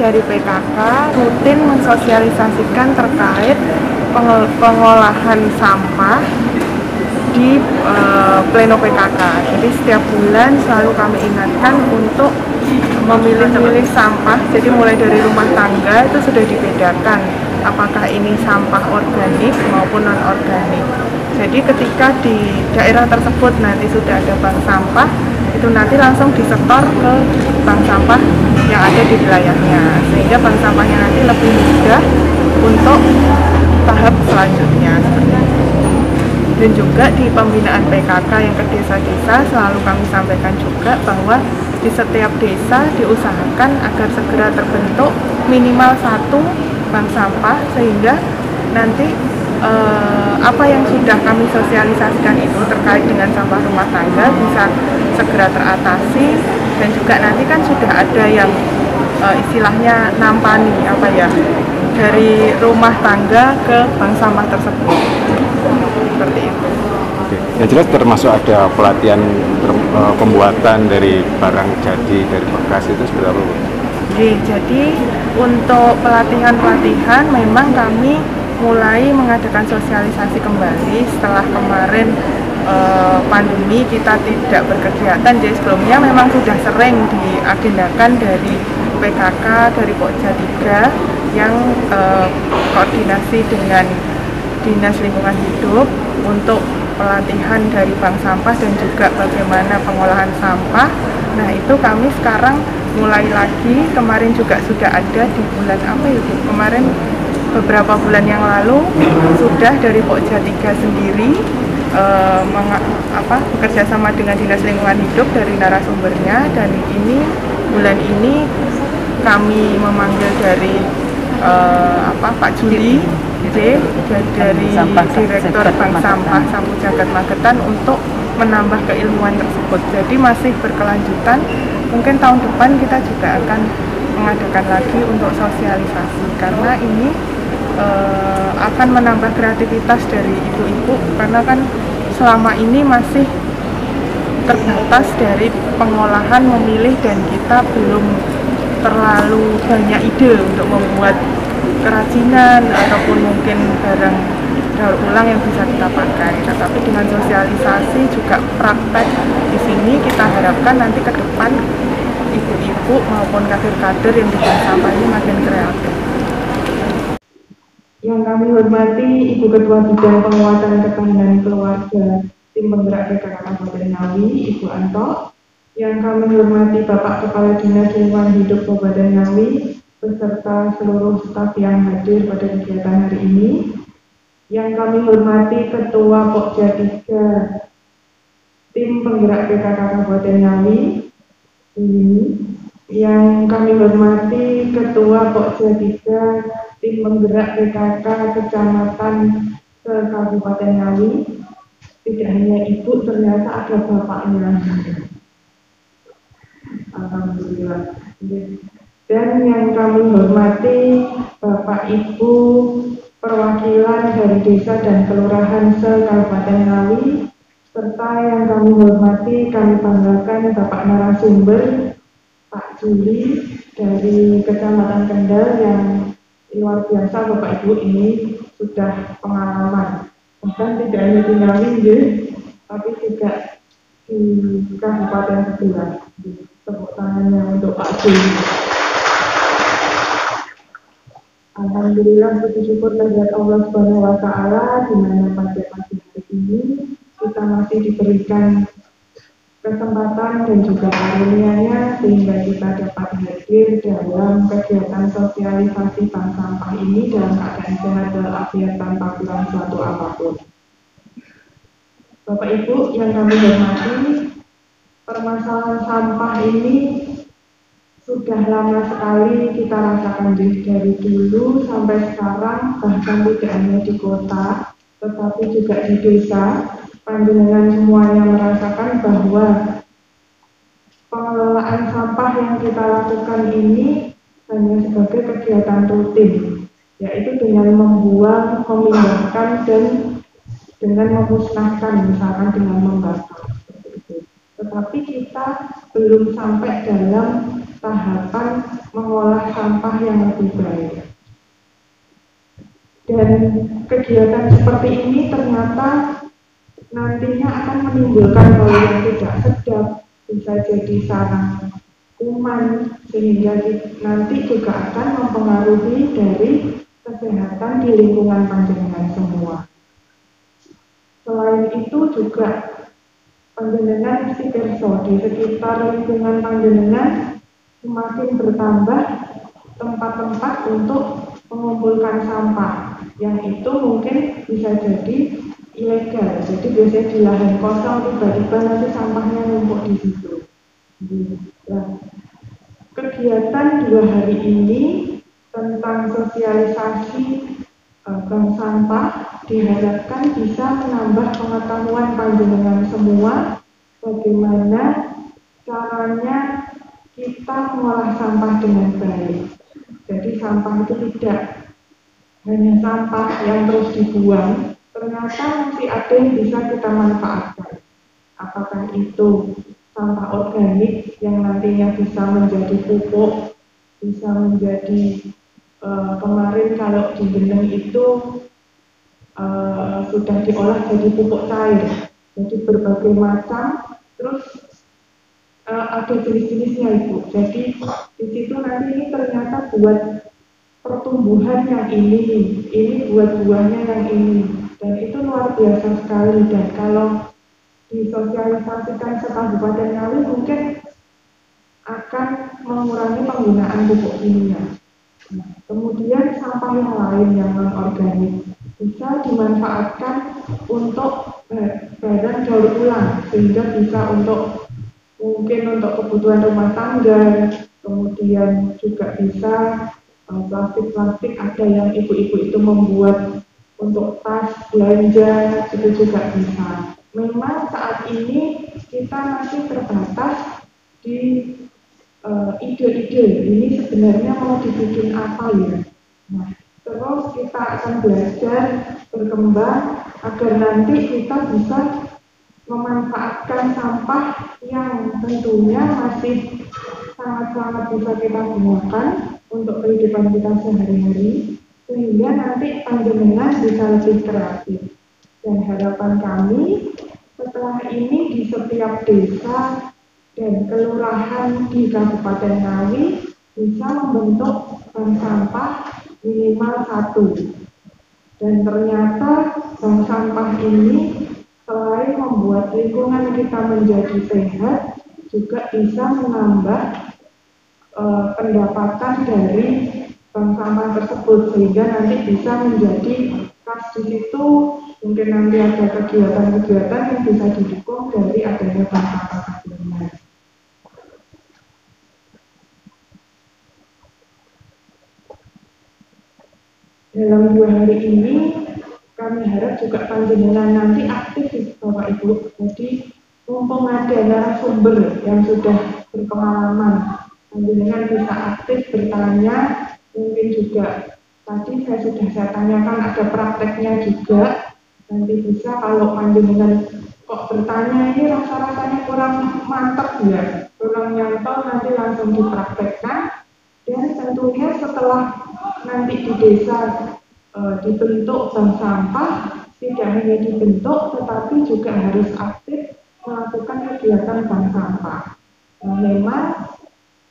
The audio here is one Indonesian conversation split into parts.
dari PKK rutin mensosialisasikan terkait pengolahan sampah di pleno PKK. Jadi setiap bulan selalu kami ingatkan untuk memilih-milih sampah. Jadi mulai dari rumah tangga itu sudah dibedakan apakah ini sampah organik maupun non organik. Jadi ketika di daerah tersebut nanti sudah ada bank sampah, itu nanti langsung disetor ke bank sampah yang ada di wilayahnya, sehingga bank sampahnya nanti lebih mudah untuk tahap selanjutnya. Dan juga di pembinaan PKK yang ke desa-desa selalu kami sampaikan juga bahwa di setiap desa diusahakan agar segera terbentuk minimal 1 bank sampah, sehingga nanti apa yang sudah kami sosialisasikan itu terkait dengan sampah rumah tangga bisa segera teratasi. Dan juga nanti kan sudah ada yang istilahnya nampani dari rumah tangga ke bank sampah tersebut, seperti itu. Oke. Yang jelas termasuk ada pelatihan pembuatan dari barang jadi dari bekas itu seperti apa, Bu? Jadi untuk pelatihan memang kami mulai mengadakan sosialisasi kembali setelah kemarin pandemi kita tidak berkegiatan. Jadi sebelumnya memang sudah sering diagendakan dari PKK, dari Pokja 3 yang koordinasi dengan Dinas Lingkungan Hidup untuk pelatihan dari bank sampah dan juga bagaimana pengolahan sampah. Nah itu kami sekarang mulai lagi, kemarin juga sudah ada di bulan kemarin beberapa bulan yang lalu sudah dari Pokja 3 sendiri bekerja sama dengan Dinas Lingkungan Hidup dari narasumbernya, dan bulan ini kami memanggil dari Pak Juli dari Direktur Bank Sampah Sampung Jagat Magetan untuk menambah keilmuan tersebut. Jadi masih berkelanjutan. Mungkin tahun depan kita juga akan mengadakan lagi untuk sosialisasi, karena ini akan menambah kreativitas dari ibu-ibu, karena kan selama ini masih terbatas dari pengolahan memilih dan kita belum terlalu banyak ide untuk membuat kerajinan ataupun mungkin barang daur ulang yang bisa kita pakai. Tetapi dengan sosialisasi juga praktek di sini, kita harapkan nanti ke depan ibu-ibu maupun kader-kader yang di bank sampah ini makin kreatif. Yang kami hormati Ibu Ketua Bidang Penguatan Ketahanan Keluarga Tim Penggerak PKK Kabupaten Ngawi, Ibu Anto. Yang kami hormati Bapak Kepala Dinas Lingkungan Hidup Kabupaten Ngawi beserta seluruh staf yang hadir pada kegiatan hari ini. Yang kami hormati Ketua Pokja 3 Tim Penggerak PKK Kabupaten Ngawi ini. Yang kami hormati Ketua Pokja 3 Tim Penggerak PKK Kecamatan se-Kabupaten Ngawi. Tidak hanya ibu, ternyata ada bapaknya. Alhamdulillah. Dan yang kami hormati Bapak Ibu perwakilan dari desa dan kelurahan se-Kabupaten Ngawi, serta yang kami hormati, kami banggakan Bapak narasumber Pak Juli dari Kecamatan Kendal yang luar biasa. Bapak Ibu ini sudah pengalaman, bahkan tidak hanya di Ngawi, tapi juga di Kabupaten sebelah. Tepuk tangannya untuk Pak Juli. Alhamdulillah, puji syukur kehadirat Allah Subhanahu wa Ta'ala, di mana pada pagi hari ini kita masih diberikan kesempatan dan juga karunia-Nya sehingga kita dapat hadir dalam kegiatan sosialisasi bank sampah ini dalam keadaan sehat walafiat tanpa kurang suatu apapun. Bapak Ibu yang kami hormati, permasalahan sampah ini sudah lama sekali kita rasakan dari dulu sampai sekarang, bahkan tidak hanya di kota tetapi juga di desa. Panjenengan semuanya merasakan bahwa pengelolaan sampah yang kita lakukan ini hanya sebagai kegiatan rutin, yaitu dengan membuang, memindahkan, dan dengan memusnahkan, misalkan dengan membakar. Tetapi kita belum sampai dalam tahapan mengolah sampah yang lebih baik. Dan kegiatan seperti ini ternyata nantinya akan menimbulkan bau yang tidak sedap, bisa jadi sarang kuman, sehingga nanti juga akan mempengaruhi dari kesehatan di lingkungan panjenengan semua. Selain itu juga panjenengan si perso di sekitar lingkungan panjenengan semakin bertambah tempat-tempat untuk mengumpulkan sampah yang itu mungkin bisa jadi ilegal. Jadi biasanya di lahan kosong tiba-tiba nanti sampahnya numpuk di situ. Nah, kegiatan 2 hari ini tentang sosialisasi bank sampah diharapkan bisa menambah pengetahuan panjenengan semua bagaimana caranya kita mengolah sampah dengan baik. Jadi sampah itu tidak hanya sampah yang terus dibuang, ternyata masih ada yang bisa kita manfaatkan. Apakah itu sampah organik yang nantinya bisa menjadi pupuk, bisa menjadi kemarin kalau di Beneng itu sudah diolah jadi pupuk cair, jadi berbagai macam, terus ada jenis-jenisnya Ibu. Jadi di situ nanti ini ternyata buat pertumbuhan yang ini buat buahnya yang ini, dan itu luar biasa sekali. Dan kalau disosialisasikan sekabupaten Ngawi mungkin akan mengurangi penggunaan pupuk kimia. Nah, kemudian sampah yang lain yang non-organik bisa dimanfaatkan untuk barang daur ulang, sehingga bisa mungkin untuk kebutuhan rumah tangga, kemudian juga bisa plastik-plastik, ada yang ibu-ibu itu membuat untuk tas belanja, itu juga bisa. Memang saat ini kita masih terbatas di ide-ide ini sebenarnya mau dibikin apa ya. Nah, terus kita akan belajar berkembang agar nanti kita bisa memanfaatkan sampah yang tentunya masih sangat-sangat bisa kita gunakan untuk kehidupan kita sehari-hari, sehingga nanti panjenengan bisa lebih kreatif. Dan harapan kami setelah ini di setiap desa dan kelurahan di Kabupaten Ngawi bisa membentuk bank sampah minimal 1. Dan ternyata bank sampah ini selain membuat lingkungan kita menjadi sehat, juga bisa menambah pendapatan dari bank sampah tersebut, sehingga nanti bisa menjadi kas di situ. Mungkin nanti ada kegiatan-kegiatan yang bisa didukung dari adanya bank sampah sebelumnya. Dalam 2 hari ini kami harap juga panjenengan nanti aktif Bapak Ibu. Jadi mumpung ada narasumber yang sudah berpengalaman, panjenengan bisa aktif bertanya. Mungkin juga tadi saya tanyakan ada prakteknya juga. Nanti bisa kalau panjenengan kok bertanya ini rasanya kurang mantap ya, kurang nyantol, nanti langsung dipraktekkan. Dan tentunya setelah nanti di desa dibentuk bank sampah, tidak hanya dibentuk tetapi juga harus aktif melakukan kegiatan bank sampah. Nah, memang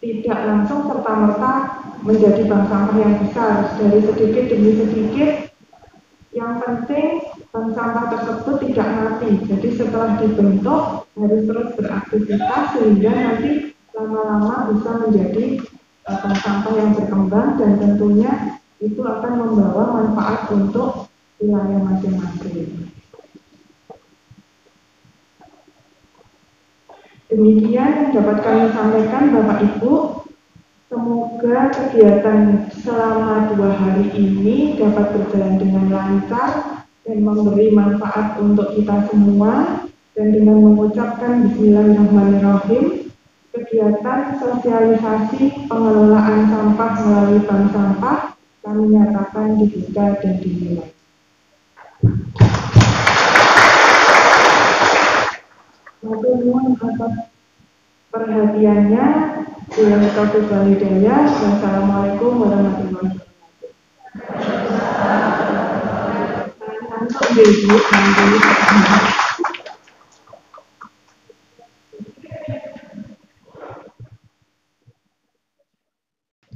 tidak langsung serta-merta menjadi bank sampah yang besar, dari sedikit demi sedikit. Yang penting bank sampah tersebut tidak mati. Jadi setelah dibentuk harus terus beraktivitas sehingga nanti lama-lama bisa menjadi bank sampah yang berkembang, dan tentunya itu akan membawa manfaat untuk wilayah masing-masing. Demikian yang dapat kami sampaikan Bapak Ibu. Semoga kegiatan selama 2 hari ini dapat berjalan dengan lancar dan memberi manfaat untuk kita semua. Dan dengan mengucapkan Bismillahirrahmanirrahim, kegiatan sosialisasi pengelolaan sampah melalui bank sampah kami nyatakan dibuka dan dimulai. Matur nuwun atas perhatiannya. Bila Taufiq Walhidayah. Wassalamualaikum warahmatullahi wabarakatuh.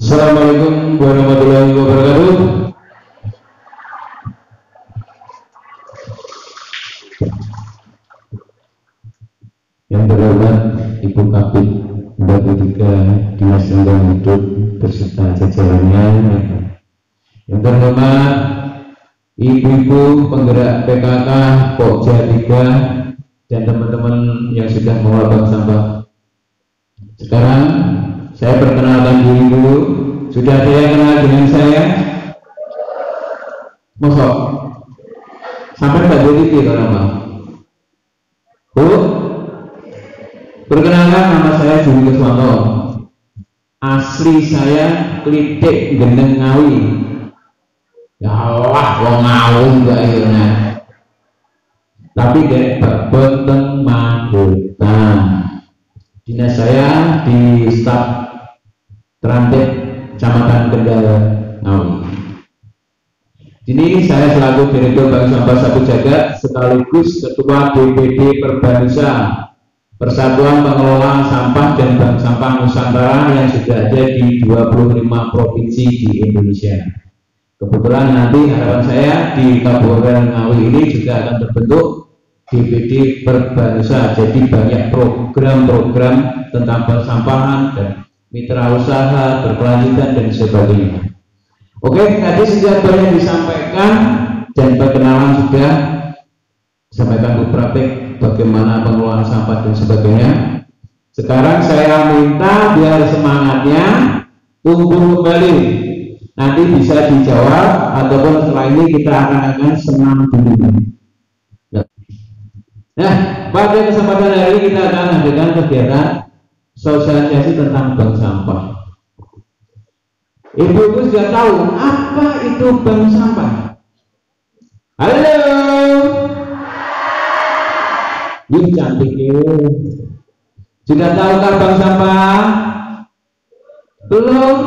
Assalamualaikum warahmatullahi wabarakatuh. Yang terhormat Ibu Kabid Bupati 3 Dinas Lingkungan Hidup beserta jajarannya. Yang terhormat Ibu-ibu penggerak PKK Pokja 3 dan teman-teman yang sudah mengelola bank sampah. Sekarang saya perkenalkan diri dulu. Sudah ada yang kenal dengan saya? Mosok sampai tak jadi kalau nama Bu, perkenalkan nama saya Juli Kuswanto. Asli saya Klitik Gendeng Ngawi. Ya Allah, wong Ngawi enggak ya. Tapi dari Babon Magetan. Dinas saya di staf Transit Kecamatan Kendal Ngawi. Ini saya selaku Direktur Bank Sampah Sapu Jagat sekaligus Ketua DPD Perbanusa Persatuan Pengelola Sampah dan Bank Sampah Nusantara yang sudah ada di 25 provinsi di Indonesia. Kebetulan nanti harapan saya di Kabupaten Ngawi ini juga akan terbentuk DPD Perbanusa, jadi banyak program-program tentang persampahan dan mitra usaha, berkelanjutan dan sebagainya. Oke, tadi sudah banyak disampaikan dan perkenalan sudah disampaikan Bu Praktik bagaimana pengelolaan sampah dan sebagainya. Sekarang saya minta biar semangatnya tumbuh kembali. Nanti bisa dijawab ataupun setelah ini kita akan senam dulu. Nah, pada kesempatan hari ini kita akan mengadakan kegiatan sosialisasi tentang bank sampah. Ibu-ibu sudah tahu apa itu bank sampah? Halo, yuk cantik yuk. Sudah tahukah bank sampah? Belum?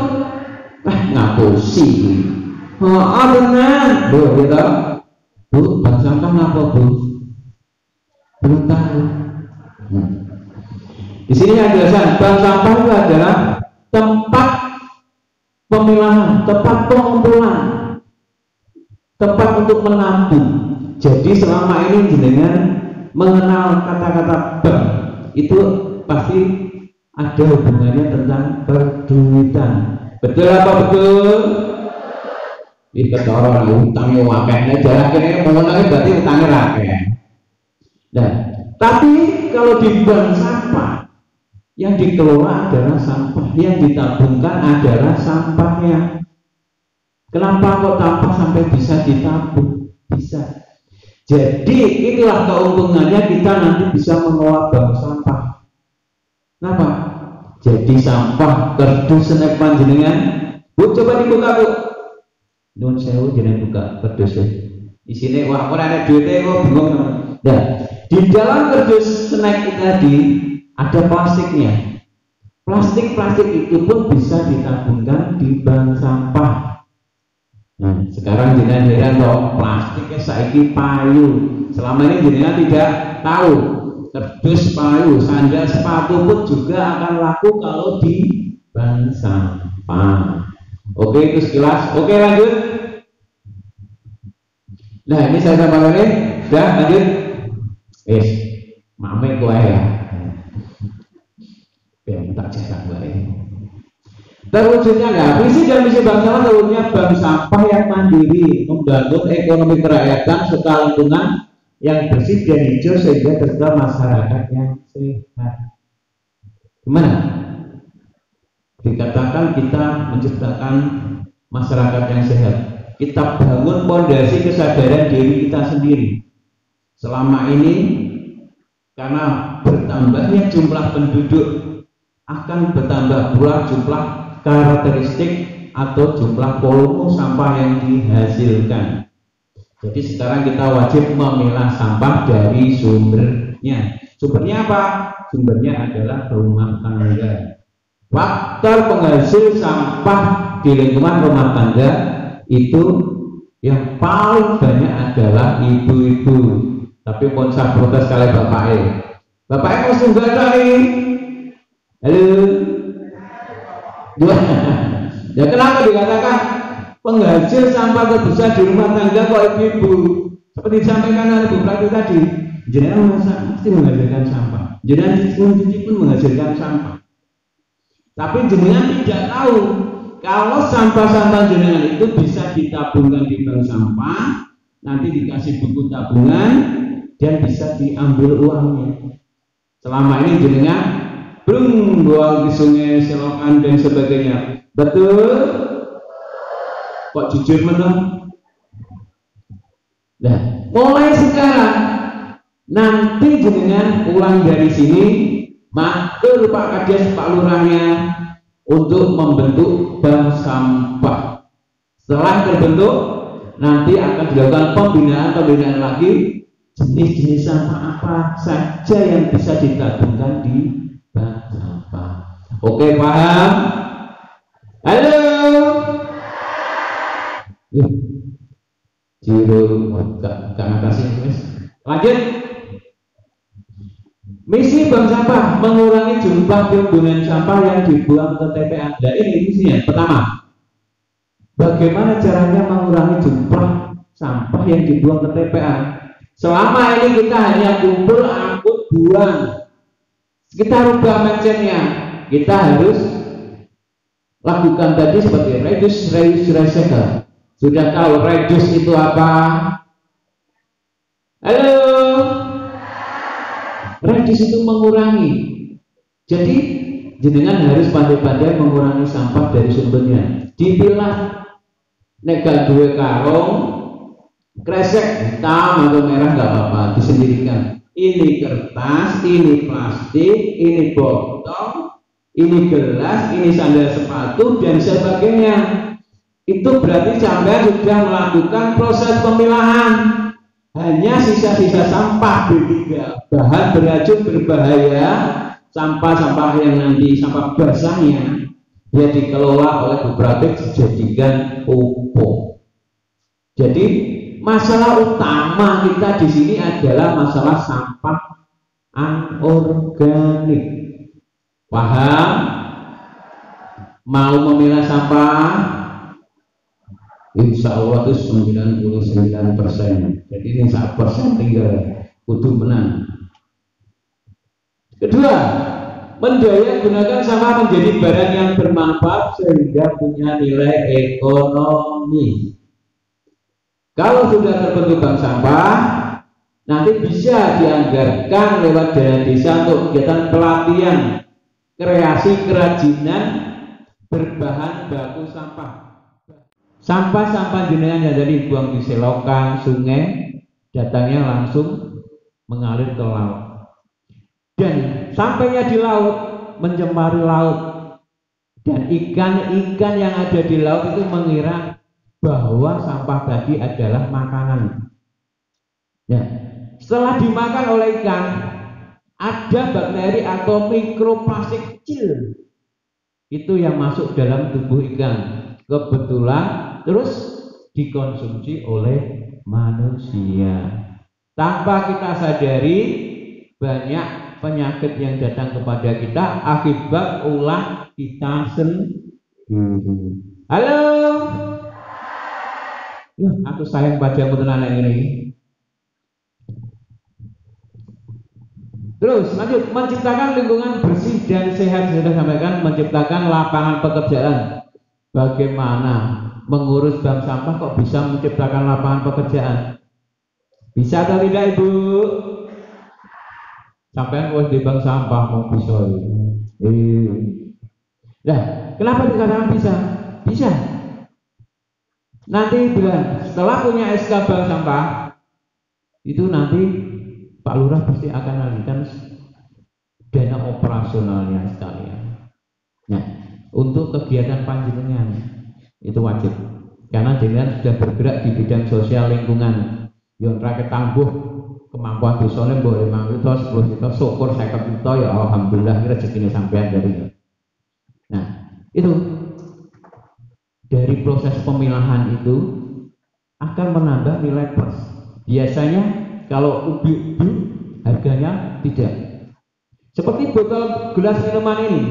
Ngapusi. Oh, benar. Bu, gitu. Bu, bank sampah ngapa Bu? Belum tahu. Di sini ada jelaskan bank sampah itu adalah tempat pemilahan, tempat pengumpulan, tempat untuk menabung. Jadi selama ini jenengan mengenal kata-kata bank itu pasti ada hubungannya tentang perduitan. Betul apa betul? Ini ketara utangnya wakilnya jarak ini mengenai berarti utangnya rakyat. Nah, tapi kalau di bank sampah yang dikelola adalah sampah, yang ditabungkan adalah sampahnya. Kenapa kok sampah sampai bisa ditabung? Bisa. Jadi inilah keuntungannya kita nanti bisa mengelola bank sampah. Kenapa? Jadi sampah kerdus snack panjenengan. Bu, coba dibuka Bu. Nun sewu jenengan buka kerdus. Di sini wah ora ada duitnya kok bingung. Nah, di dalam kerdus snack tadi ada plastiknya. Plastik itu pun bisa ditabungkan di bank sampah. Nah, sekarang jenengan heran kok plastiknya saiki payu. Selama ini jenengan tidak tahu. Kerdus, payu, sandal, sepatu pun juga akan laku kalau di bank sampah. Oke, itu sekilas. Oke, lanjut. Nah, ini saya sampaikan ini. Sudah, lanjut. Mame kowe ya. Tak cetak baik. Terwujudnya ya, visi dan misi bank sampah terwujudnya bank sampah yang mandiri, membangun ekonomi kerakyatan serta lingkungan yang bersih dan hijau sehingga tercipta masyarakat yang sehat. Gimana? Dikatakan kita menciptakan masyarakat yang sehat. Kita bangun fondasi kesadaran diri kita sendiri. Selama ini karena bertambahnya jumlah penduduk akan bertambah pula jumlah karakteristik atau jumlah volume sampah yang dihasilkan. Jadi sekarang kita wajib memilah sampah dari sumber sumbernya. Sumbernya apa? Sumbernya adalah rumah tangga. Faktor penghasil sampah di lingkungan rumah tangga itu yang paling banyak adalah ibu-ibu. Tapi pun saya protes kali bapaknya kok sunggah kali. Halo. Ya kenapa dikatakan penghasil sampah terbesar di rumah tangga kok ibu-ibu? Seperti disampaikan oleh Bu Prati tadi, jenengan pasti menghasilkan sampah, jenengan mencuci pun menghasilkan sampah. Tapi jenengan tidak tahu kalau sampah-sampah jenengan itu bisa ditabungkan di bank sampah, nanti dikasih buku tabungan dan bisa diambil uangnya. Selama ini jenengan belum buang di sungai, selokan dan sebagainya. Betul? Kok jujur menang? Nah, mulai sekarang nanti jenengan pulang dari sini matur Pak Kades, Pak Lurahnya untuk membentuk bank sampah. Setelah terbentuk, nanti akan dilakukan pembinaan lagi jenis-jenis sampah apa saja yang bisa ditabungkan di bank sampah. Oke, paham? Halo. Yuk. Jiro gak ngatasi guys. Lanjut. Misi bank sampah mengurangi jumlah timbunan sampah yang dibuang ke TPA. Nah ini misinya. Pertama, bagaimana caranya mengurangi jumlah sampah yang dibuang ke TPA? Selama ini kita hanya kumpul, angkut, buang. Kita rubah mindsetnya. Kita harus lakukan tadi seperti reduce, reuse, recycle. Sudah tahu reduce itu apa? Halo. Reduce itu mengurangi. Jadi jenengan harus pandai-pandai mengurangi sampah dari sumbernya. Dipilah. Nek gak duwe karung, kresek hitam atau merah nggak apa-apa, disendirikan. Ini kertas, ini plastik, ini botol, ini gelas, ini sandal sepatu dan sebagainya. Itu berarti sampai sudah melakukan proses pemilahan. Hanya sisa-sisa sampah B3, bahan beracun berbahaya, sampah-sampah yang nanti sampah basahnya dia dikelola oleh beberapa dijadikan pupuk. Jadi masalah utama kita di sini adalah masalah sampah anorganik. Paham? Mau memilah sampah? Insya Allah itu 99%. Jadi ini 1% tinggal kudu menang. Kedua, mendaya gunakan sampah menjadi barang yang bermanfaat sehingga punya nilai ekonomi. Kalau sudah terbentuk bank sampah, nanti bisa dianggarkan lewat dana desa untuk kegiatan pelatihan kreasi kerajinan berbahan baku sampah. Sampah-sampah jenengan yang tadi buang di selokan, sungai, datangnya langsung mengalir ke laut. Dan sampainya di laut, mencemari laut. Dan ikan-ikan yang ada di laut itu mengira bahwa sampah tadi adalah makanan. Ya. Setelah dimakan oleh ikan, ada bakteri atau mikroplastik kecil. Itu yang masuk dalam tubuh ikan. Kebetulan terus dikonsumsi oleh manusia. Tanpa kita sadari, banyak penyakit yang datang kepada kita akibat ulah kita sendiri. Halo. Aku sayang padamu tenan ini. Terus lanjut, menciptakan lingkungan bersih dan sehat. Sudah sampaikan, menciptakan lapangan pekerjaan. Bagaimana mengurus bank sampah kok bisa menciptakan lapangan pekerjaan? Bisa atau tidak Ibu? Sampai ngurus di bank sampah mau bisa. Nah, kenapa dikatakan bisa? Bisa. Nanti bilang setelah punya SK bank sampah itu nanti Pak Lurah pasti akan alihkan dana operasionalnya sekalian. Nah, untuk kegiatan panjenengan itu wajib karena jenengan sudah bergerak di bidang sosial lingkungan yang rakyat tambuh kemampuan dosanya boleh 5 juta, 10 juta, syukur 50 juta ya alhamdulillah rezekinya sampean dari. Nah, itu dari proses pemilahan itu akan menambah nilai plus. Biasanya kalau ubi-ubi harganya tidak. Seperti botol gelas minuman ini,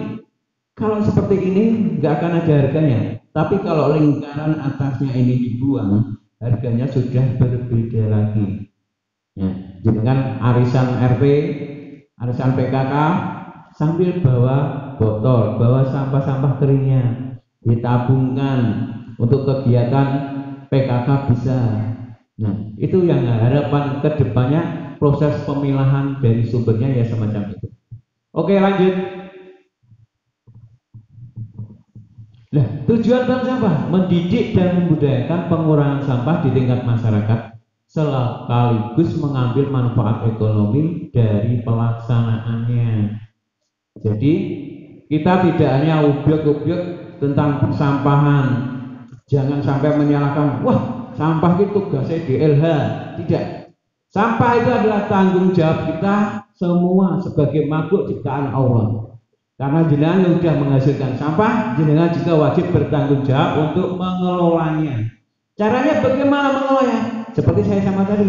kalau seperti ini nggak akan ada harganya. Tapi kalau lingkaran atasnya ini dibuang, harganya sudah berbeda lagi. Ya, dengan arisan RP, arisan PKK, sambil bawa botol, bawa sampah-sampah keringnya, ditabungkan untuk kegiatan PKK bisa. Nah, itu yang harapan kedepannya proses pemilahan dari sumbernya ya semacam itu. Oke, lanjut. Nah, tujuan bank sampah mendidik dan membudayakan pengurangan sampah di tingkat masyarakat sekaligus mengambil manfaat ekonomi dari pelaksanaannya. Jadi kita tidak hanya ubyek-ubyek tentang persampahan, jangan sampai menyalahkan, wah sampah itu tugasnya DLH, tidak. Sampah itu adalah tanggung jawab kita semua sebagai makhluk ciptaan Allah. Karena jenengan sudah menghasilkan sampah, jenengan juga wajib bertanggung jawab untuk mengelolanya. Caranya bagaimana mengelolanya? Seperti saya sama tadi,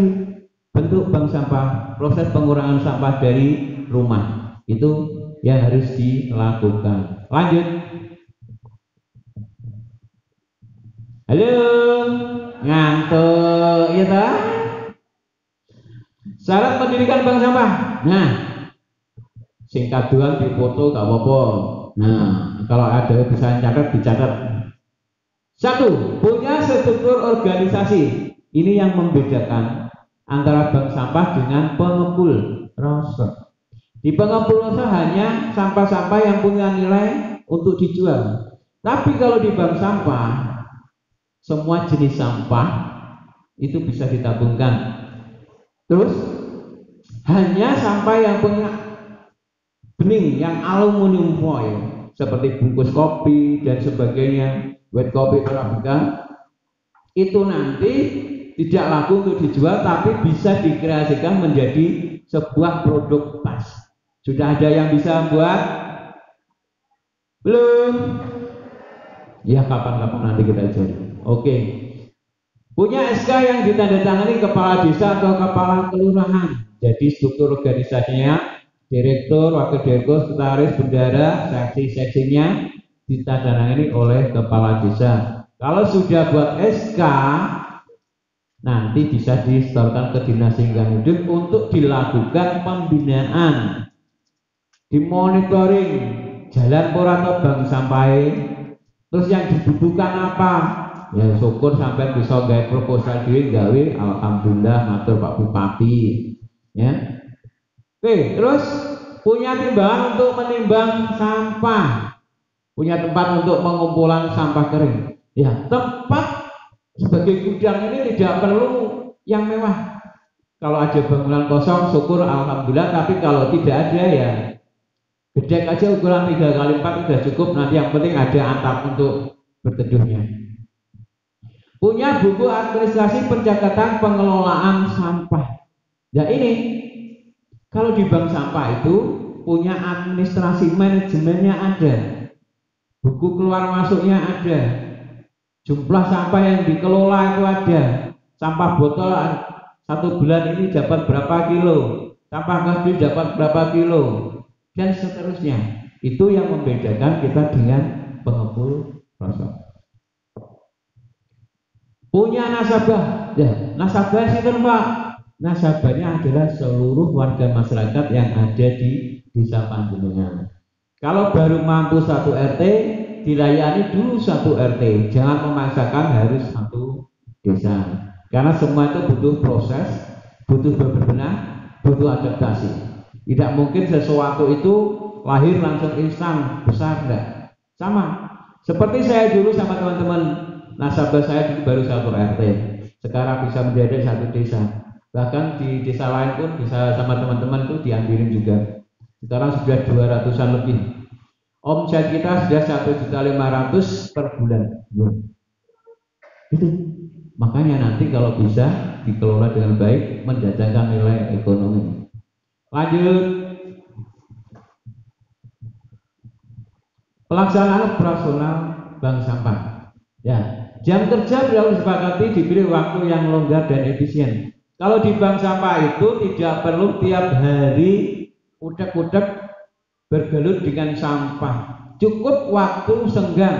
bentuk bank sampah, proses pengurangan sampah dari rumah itu yang harus dilakukan. Lanjut. Halo, ngantuk, ya tak? Syarat mendirikan bank sampah. Nah, singkat doang dipoto gak apa-apa. Nah, kalau ada bisa dicatat. 1. Punya struktur organisasi. Ini yang membedakan antara bank sampah dengan pengepul rosot. Di pengepul rosot hanya sampah-sampah yang punya nilai untuk dijual. Tapi kalau di bank sampah, semua jenis sampah itu bisa ditabungkan. Terus hanya sampah yang punya bening, yang aluminium foil seperti bungkus kopi dan sebagainya, white kopi arabica, itu nanti tidak laku untuk dijual tapi bisa dikreasikan menjadi sebuah produk tas. Sudah ada yang bisa buat? Belum? Ya kapan-kapan nanti kita jadi. Oke. Punya SK yang ditandatangani kepala desa atau kepala kelurahan. Jadi struktur organisasinya direktur, wakil direktur, sekretaris, bendara, seksi-seksinya ditandatangani oleh kepala desa. Kalau sudah buat SK, nanti bisa disetorkan ke Dinas Lingkungan Hidup untuk dilakukan pembinaan, dimonitoring jalan atau bank sampah. Terus yang dibutuhkan apa? Ya syukur sampai bisa gawe proposal dhewe gawe, alhamdulillah matur Pak Bupati. Ya. Oke, terus punya timbangan untuk menimbang sampah, punya tempat untuk pengumpulan sampah kering. Ya, tempat sebagai gudang ini tidak perlu yang mewah. Kalau ada bangunan kosong, syukur alhamdulillah. Tapi kalau tidak ada ya gedek aja ukuran 3x4 sudah cukup. Nanti yang penting ada atap untuk berteduhnya. Punya buku administrasi pencatatan pengelolaan sampah. Ya ini. Kalau di bank sampah itu punya administrasi manajemennya ada, buku keluar masuknya ada, jumlah sampah yang dikelola itu ada, sampah botol 1 bulan ini dapat berapa kilo, sampah kardus dapat berapa kilo, dan seterusnya. Itu yang membedakan kita dengan pengepul rosot. Punya nasabah, ya nasabah sih Pak. Nasabahnya adalah seluruh warga masyarakat yang ada di desa panjenengan. Kalau baru mampu 1 RT, dilayani dulu 1 RT. Jangan memaksakan harus 1 desa. Karena semua itu butuh proses, butuh berbenah, butuh adaptasi. Tidak mungkin sesuatu itu lahir langsung instan besar, enggak. Sama. Seperti saya dulu sama teman-teman nasabah saya dulu baru 1 RT. Sekarang bisa menjadi 1 desa. Bahkan di desa lain pun bisa sama teman-teman tuh diambilin juga. Sekarang sudah 200-an lebih. Omset kita sudah 1.500.000 per bulan. Itu Makanya nanti kalau bisa dikelola dengan baik mendatangkan nilai ekonomi. Lanjut, pelaksanaan operasional bank sampah. Ya, jam kerja beliau disepakati diberi waktu yang longgar dan efisien. Kalau di bank sampah itu tidak perlu tiap hari utek-utek bergelut dengan sampah. Cukup waktu senggang,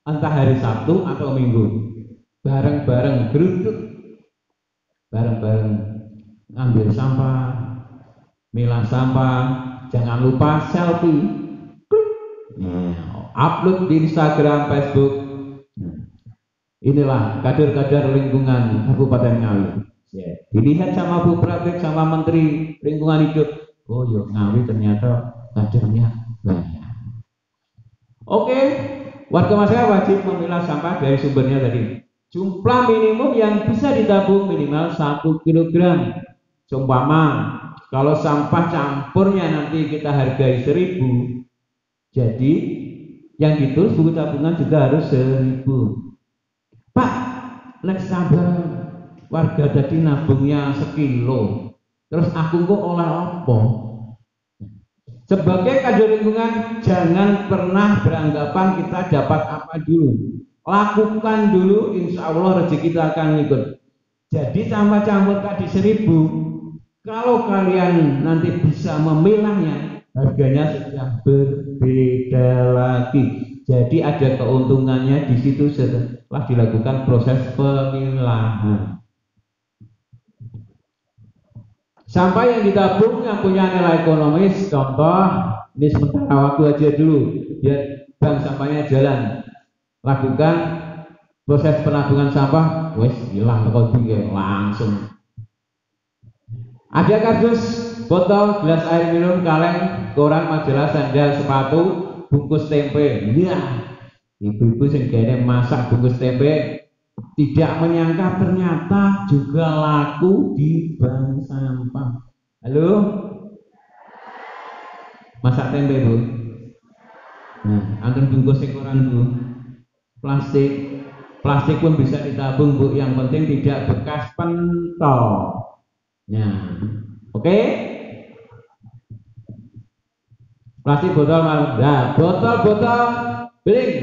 entah hari Sabtu atau Minggu. Bareng-bareng geruduk, bareng-bareng ngambil sampah, milah sampah, jangan lupa selfie, upload di Instagram, Facebook. Inilah kader-kader lingkungan Kabupaten Ngawi. Dilihat sama Bu Pratik, sama Menteri Lingkungan Hidup, oh yo Ngawi ternyata kadernya banyak. Oke, warga masyarakat wajib memilah sampah dari sumbernya tadi. Jumlah minimum yang bisa ditabung minimal 1 kg. Seumpama kalau sampah campurnya nanti kita hargai 1.000, jadi yang gitu buku tabungan juga harus 1.000. Pak, lek sabar warga tadi nabungnya 1 kilo, terus aku kok oleh apa? Sebagai kader lingkungan, jangan pernah beranggapan kita dapat apa dulu. Lakukan dulu, insya Allah rezeki kita akan ikut. Jadi sampah campur tadi 1.000, kalau kalian nanti bisa memilahnya, harganya sudah berbeda lagi. Jadi ada keuntungannya di situ setelah dilakukan proses pemilahan. Sampah yang ditabung yang punya nilai ekonomis, contoh ini sementara waktu aja dulu, biar bank sampahnya jalan. Lakukan proses penabungan sampah, wes hilang langsung. Ada kardus, botol, gelas air minum, kaleng, koran, majalah, sandal, sepatu, bungkus tempe. Iya, ibu-ibu sehingga masak bungkus tempe tidak menyangka ternyata juga laku di bank sampah. Halo, masak tempe Bu. Nah, antum bungkus koran Bu. Plastik pun bisa ditabung Bu, yang penting tidak bekas pentol. Nah, oke. Plastik botol, nah, botol beling,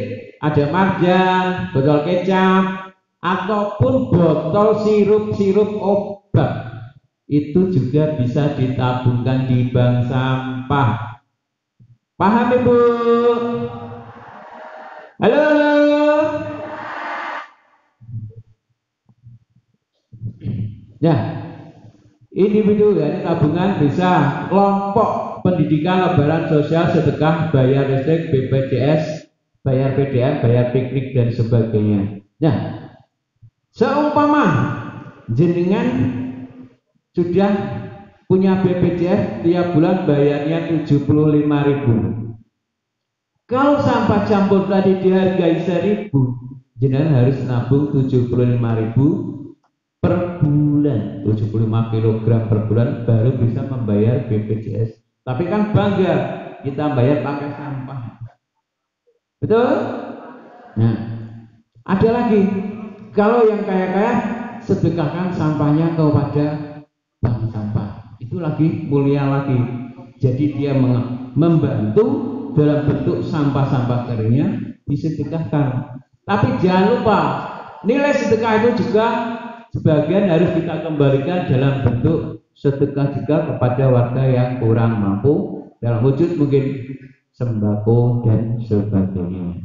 ada marjan, botol kecap, ataupun botol sirup obat, itu juga bisa ditabungkan di bank sampah. Paham Ibu? Halo. Ya, individu ya, ini tabungan bisa kelompok pendidikan, lebaran sosial, sedekah, bayar listrik, BPJS, bayar PDN, bayar piknik dan sebagainya. Nah, seumpama jenengan sudah punya BPJS tiap bulan bayarnya 75.000. Kalau sampah campur tadi dihargai 1.000, jenengan harus nabung 75.000 per bulan, 75 kg per bulan baru bisa membayar BPJS. Tapi kan bangga kita bayar pakai sampah, betul? Nah, ada lagi, kalau yang kaya-kaya sedekahkan sampahnya kepada bank sampah, itu lagi mulia lagi. Jadi dia membantu dalam bentuk sampah-sampah keringnya disedekahkan. Tapi jangan lupa nilai sedekah itu juga sebagian harus kita kembalikan dalam bentuk sedekah juga kepada warga yang kurang mampu dalam wujud mungkin sembako dan sebagainya.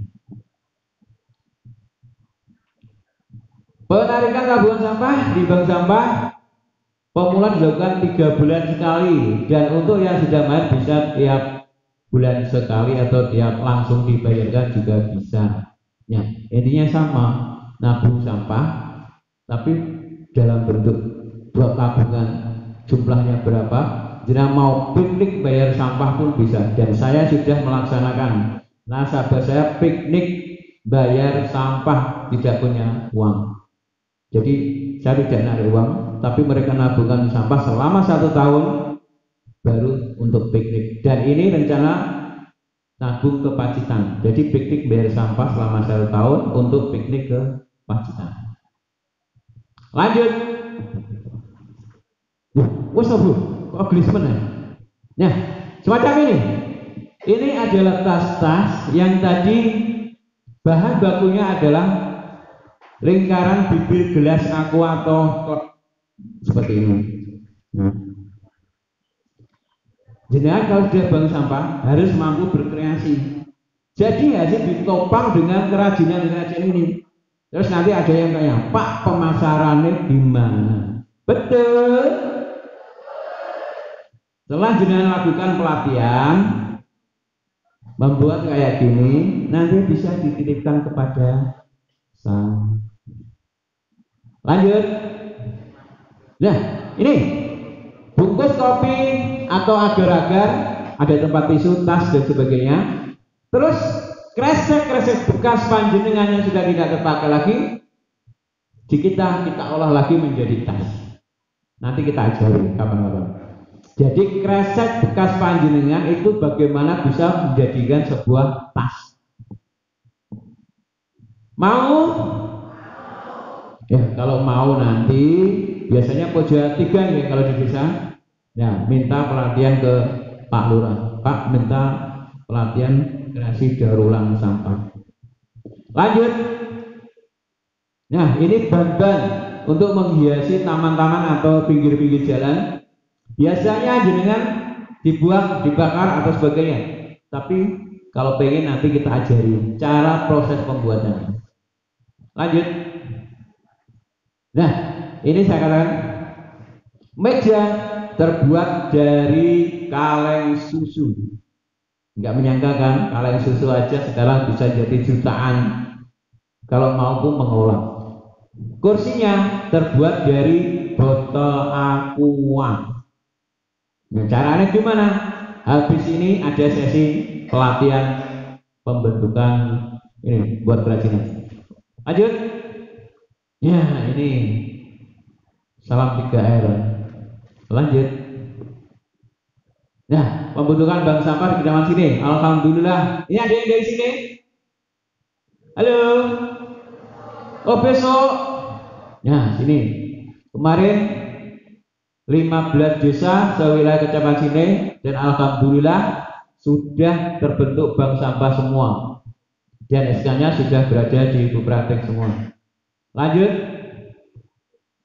Penarikan tabungan sampah di bank sampah pemula dilakukan 3 bulan sekali, dan untuk yang sudah main bisa tiap bulan sekali atau tiap langsung dibayarkan juga bisa. Ya, intinya sama, nabung sampah tapi dalam bentuk buat tabungan, jumlahnya berapa, jika mau piknik bayar sampah pun bisa. Dan saya sudah melaksanakan, nasabah saya piknik bayar sampah tidak punya uang, jadi saya tidak narik uang, tapi mereka nabungkan sampah selama 1 tahun baru untuk piknik. Dan ini rencana nabung ke Pacitan, jadi piknik bayar sampah selama 1 tahun untuk piknik ke Pacitan. Lanjut. Wes Bu, kok gelismen ya? Nah, semacam ini. Ini adalah tas-tas yang tadi bahan bakunya adalah lingkaran bibir gelas aqua atau seperti ini. Nah. Jenengan kalau sudah bangun sampah harus mampu berkreasi. Jadi hasil ditopang dengan kerajinan-kerajinan ini. Terus nanti ada yang tanya, Pak, pemasarannya di mana? Betul. Setelah jenengan lakukan pelatihan, membuat kayak gini, nanti bisa dititipkan kepada saya. Lanjut. Nah, ini bungkus kopi atau agar-agar, ada tempat tisu, tas dan sebagainya. Terus kresek-kresek bekas panjenengan yang sudah tidak terpakai lagi, kita olah lagi menjadi tas. Nanti kita ajari kapan-kapan. Jadi kresek bekas panjenengan itu bagaimana bisa menjadikan sebuah tas. Mau? Ya, kalau mau nanti biasanya pojok 3 ya kalau di desa. Ya, minta pelatihan ke Pak Lurah. Pak minta pelatihan kreasi daur ulang sampah. Lanjut. Nah, ini ban-ban untuk menghiasi taman-taman atau pinggir-pinggir jalan. Biasanya jenengan dibuang, dibakar atau sebagainya. Tapi kalau pengen nanti kita ajari cara proses pembuatannya. Lanjut. Nah, ini saya katakan meja terbuat dari kaleng susu. Nggak menyangka kan, kaleng susu aja sekarang bisa jadi jutaan kalau mampu mengolah. Kursinya terbuat dari botol aqua. Nah, caranya gimana? Habis ini ada sesi pelatihan pembentukan ini buat kerajinan. Lanjut. Ya, ini salam 3R. Lanjut. Nah, pembentukan bank sampah di kecamatan sini. Alhamdulillah. Ini ada yang dari sini? Halo. Oh, besok. Nah, sini. Kemarin 15 desa sewilayah kecamatan sini dan alhamdulillah sudah terbentuk bank sampah semua. Dan SK-nya sudah berada di ibu praktek semua. Lanjut.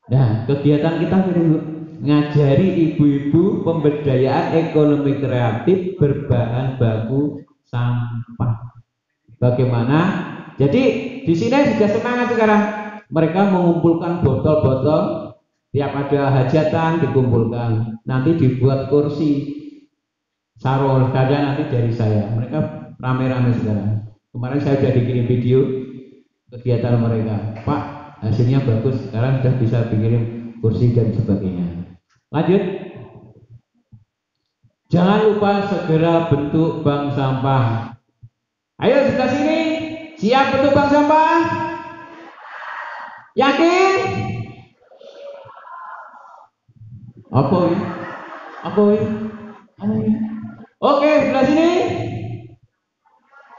Nah, kegiatan kita ini ngajari ibu-ibu pemberdayaan ekonomi kreatif berbahan baku sampah. Bagaimana? Jadi di sini sudah semangat sekarang. Mereka mengumpulkan botol-botol. Tiap ada hajatan dikumpulkan, nanti dibuat kursi sarung kadang nanti dari saya. Mereka rame-rame sekarang. Kemarin saya sudah dikirim video kegiatan mereka. Pak, hasilnya bagus. Sekarang sudah bisa dikirim kursi dan sebagainya. Lanjut. Jangan lupa segera bentuk bank sampah. Ayo sebelah sini. Siap bentuk bank sampah? Yakin? Apa ini? Apa ini? Oke, sebelah sini.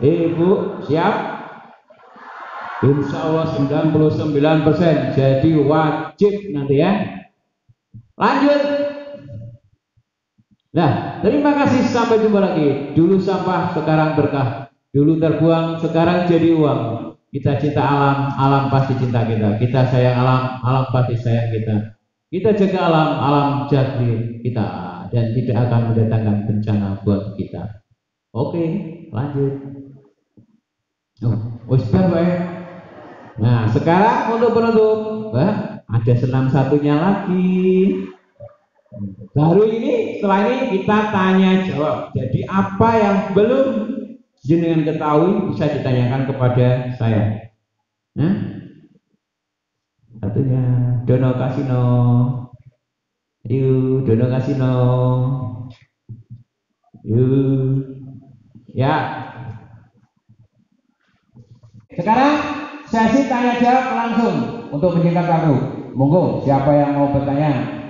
Ibu, siap? Insya Allah 99%. Jadi wajib nanti ya. Lanjut. Nah, terima kasih. Sampai jumpa lagi. Dulu sampah, sekarang berkah. Dulu terbuang, sekarang jadi uang. Kita cinta alam, alam pasti cinta kita. Kita sayang alam, alam pasti sayang kita. Kita jaga alam, alam jaga kita dan tidak akan mendatangkan bencana buat kita. Oke, lanjut. Nah, sekarang untuk penutup, ada senam satunya lagi. Baru ini, setelah ini kita tanya jawab. Jadi apa yang belum jenengan ketahui bisa ditanyakan kepada saya. Satunya Dono Kasino. Yuk, Dono Kasino. Yuk. Ya. Sekarang sesi tanya jawab langsung untuk menyingkat waktu. Monggo, siapa yang mau bertanya?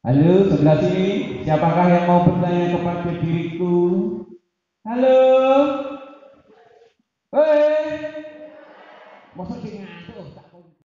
Halo, sebelah sini. Siapakah yang mau bertanya kepada diriku? Halo. Hei. Masa sing ngantuk?